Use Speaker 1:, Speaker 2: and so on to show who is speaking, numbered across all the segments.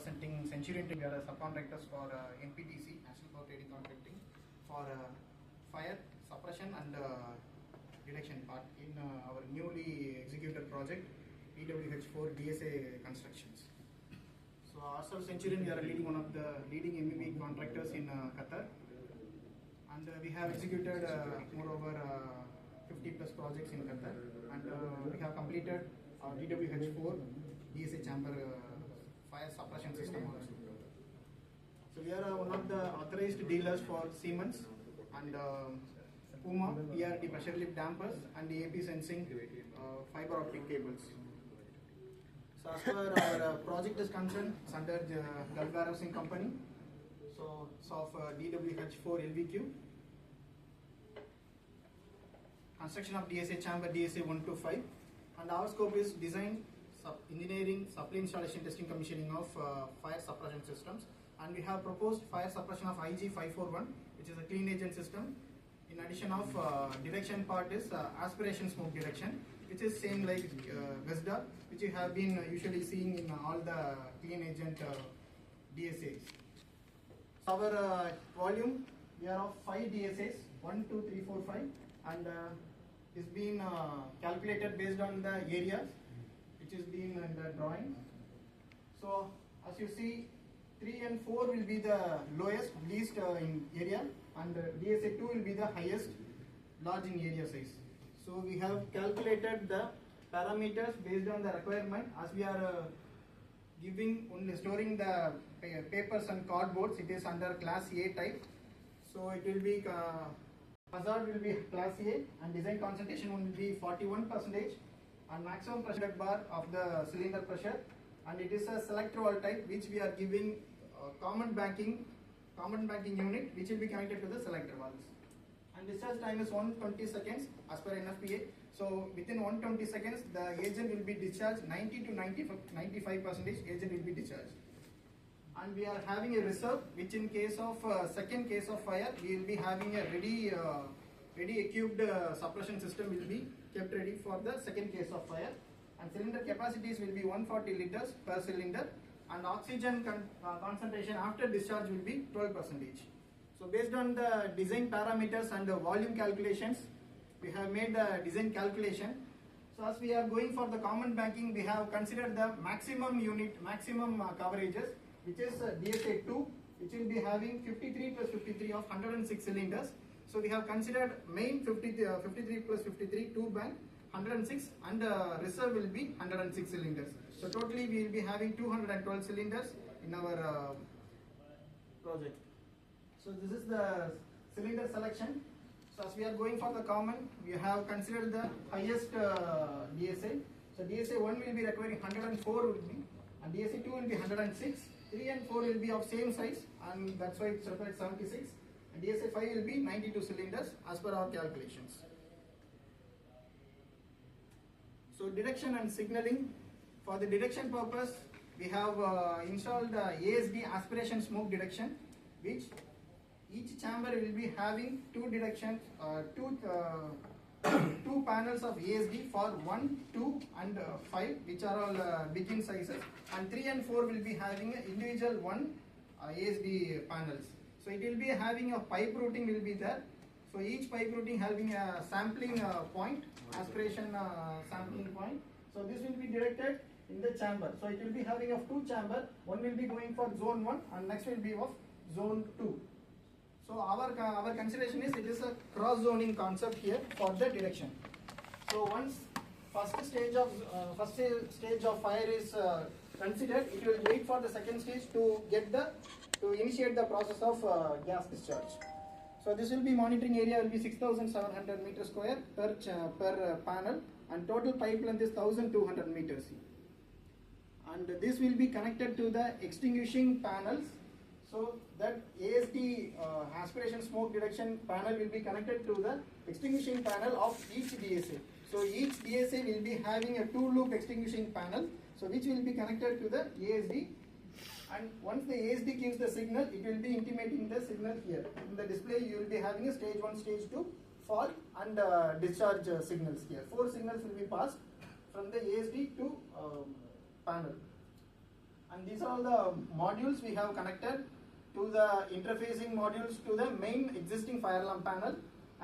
Speaker 1: representing Centurion. We are subcontractors for NPTC, National Power Trading Contracting, for fire, suppression and detection part in our newly executed project EWH4 DSA constructions. So ourselves Centurion, we are leading one of the leading MEP contractors in Qatar, and we have executed moreover 50 plus projects in Qatar, and we have completed our EWH4 DSA chamber fire suppression system also. So we are one of the authorized dealers for Siemens and Puma, PRD pressure lift dampers and the AP sensing fiber optic cables. So as far our project is concerned, it's under the Gulf Warehousing Company. So it's of DWH4 LVQ. Construction of DSA chamber DSA 1 to 5, and our scope is design, engineering, supply installation, testing, commissioning of fire suppression systems, and we have proposed fire suppression of IG541, which is a clean agent system. In addition of detection part is aspiration smoke detection, which is same like VESDA, which you have been usually seeing in all the clean agent DSAs. Our volume, we are of 5 DSAs, 1, 2, 3, 4, 5, and is being calculated based on the areas which is being in the drawing. So as you see, 3 and 4 will be the lowest, least in area, and DSA 2 will be the highest, large in area size. So we have calculated the parameters based on the requirement. As we are only storing the papers and cardboards, it is under class A type. So it will be hazard will be class A, and design concentration will be 41%, and maximum pressure bar of the cylinder pressure, and it is a selector valve type, which we are giving common banking unit, which will be connected to the selector valves. And discharge time is 120 seconds as per NFPA. So within 120 seconds, the agent will be discharged. 90 to 95% agent will be discharged. And we are having a reserve, which in case of second case of fire, we will be having a ready equipped suppression system will be kept ready for the second case of fire. And cylinder capacities will be 140 liters per cylinder, and oxygen concentration after discharge will be 12%. So based on the design parameters and the volume calculations, we have made the design calculation. So as we are going for the common banking, we have considered the maximum coverages, which is DSA 2, which will be having 53 plus 53 of 106 cylinders. So we have considered main 53 plus 53 2 bank 106, and reserve will be 106 cylinders. So totally we will be having 212 cylinders in our project. So this is the cylinder selection. So as we are going for the common, we have considered the highest DSA. So DSA 1 will be requiring 104 will be, and DSA 2 will be 106. 3 and 4 will be of same size, and that's why it's required 76. And DSA 5 will be 92 cylinders as per our calculations. So detection and signaling. For the detection purpose, we have installed ASD aspiration smoke detection, which each chamber will be having two detections, two panels of ASD for 1, 2 and 5, which are all big in sizes, and 3 and 4 will be having individual one ASD panels. So it will be having a pipe routing will be there. So each pipe routing having a sampling point, aspiration sampling point. So this will be directed in the chamber. So it will be having of 2 chamber. One will be going for zone 1 and next will be of zone 2. So our consideration is it is a cross zoning concept here for the detection. So once first stage of fire is considered, it will wait for the second stage to initiate the process of gas discharge. So this will be monitoring area will be 6,700 meters square per panel, and total pipe length is 1,200 meters. And this will be connected to the extinguishing panels. So that ASD aspiration smoke detection panel will be connected to the extinguishing panel of each DSA. So each DSA will be having a 2-loop extinguishing panel, so which will be connected to the ASD. And once the ASD gives the signal, it will be intimating the signal here. In the display, you will be having a stage 1, stage 2, fall and discharge signals here. 4 signals will be passed from the ASD to panel. And these are all the modules we have connected to the interfacing modules to the main existing fire alarm panel,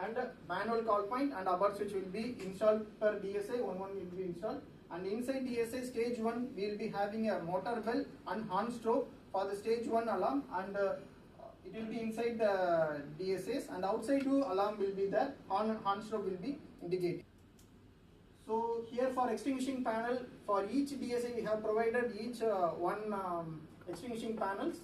Speaker 1: and manual call point and abort switch will be installed per DSA. One will be installed, and inside DSA stage 1 we will be having a motor bell and horn strobe for the stage 1 alarm, and it will be inside the DSAs, and outside the alarm will be there, horn strobe will be indicating. So here for extinguishing panel, for each DSA we have provided each one extinguishing panels,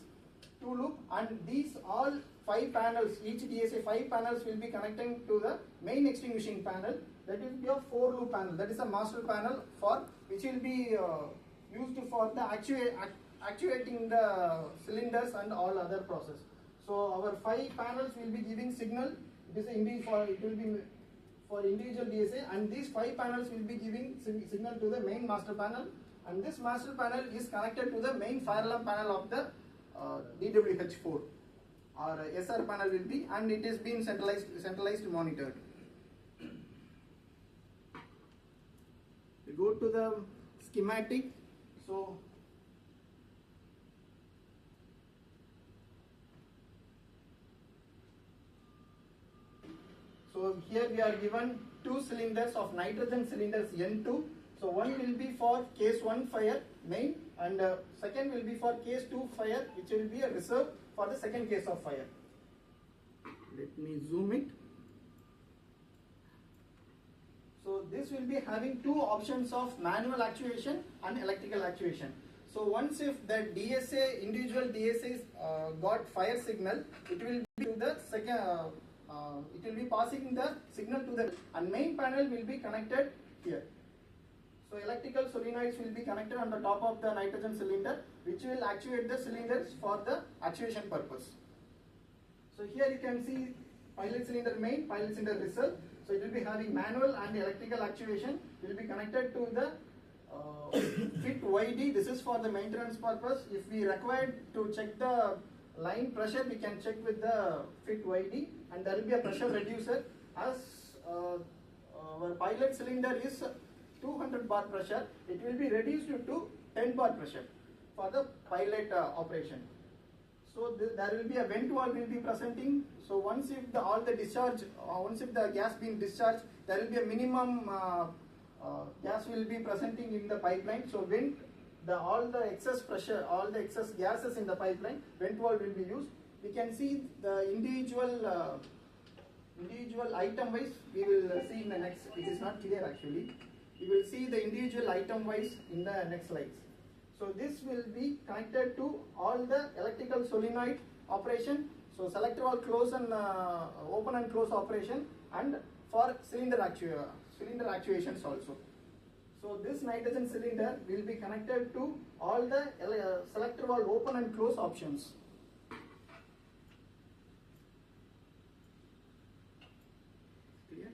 Speaker 1: 2 loop, and these all 5 panels, each DSA 5 panels will be connecting to the main extinguishing panel. That will be a 4 loop panel, that is a master panel for which will be used for the actuating the cylinders and all other process. So our 5 panels will be giving signal. It is it will be for individual DSA, and these 5 panels will be giving signal to the main master panel, and this master panel is connected to the main fire alarm panel of the DWH4 or SR panel will be, and it is being centralized monitored. We go to the schematic. So here we are given 2 cylinders of nitrogen cylinders N2. So one will be for case 1 fire main, and second will be for case 2 fire, which will be a reserve for the second case of fire. Let me zoom it. So this will be having 2 options of manual actuation and electrical actuation. So once if the DSA, individual DSAs got fire signal, it will be to the second. It will be passing the signal to the, and main panel will be connected here. So electrical solenoids will be connected on the top of the nitrogen cylinder, which will actuate the cylinders for the actuation purpose. So here you can see pilot cylinder main, pilot cylinder reserve. So it will be having manual and electrical actuation. It will be connected to the fit YD. This is for the maintenance purpose. If we required to check the line pressure, we can check with the fit YD, and there will be a pressure reducer. As our pilot cylinder is 200 bar pressure, it will be reduced to 10 bar pressure for the pilot operation. So there will be a vent valve will be presenting. So once if all the discharge, once if the gas being discharged, there will be a minimum gas will be presenting in the pipeline. So vent, all the excess pressure, all the excess gases in the pipeline, vent valve will be used. We can see the individual item wise. We will see in the next. It is not clear actually. We will see the individual item wise in the next slides. So this will be connected to all the electrical solenoid operation. So selector valve close and open and close operation, and for cylinder actuations also. So this nitrogen cylinder will be connected to all the selector valve open and close options. Clear?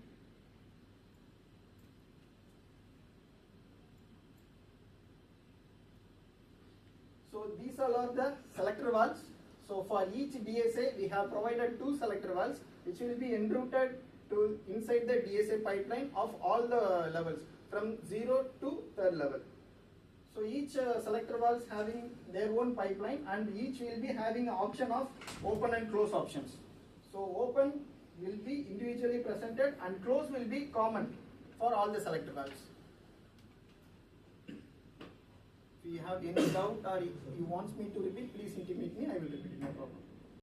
Speaker 1: So these all are the selector valves. So for each DSA we have provided 2 selector valves, which will be enrouted to inside the DSA pipeline of all the levels from 0 to 3rd level. So each selector valves having their own pipeline, and each will be having an option of open and close options. So open will be individually presented and close will be common for all the selector valves. If you have any doubt or if you want me to repeat, please indicate.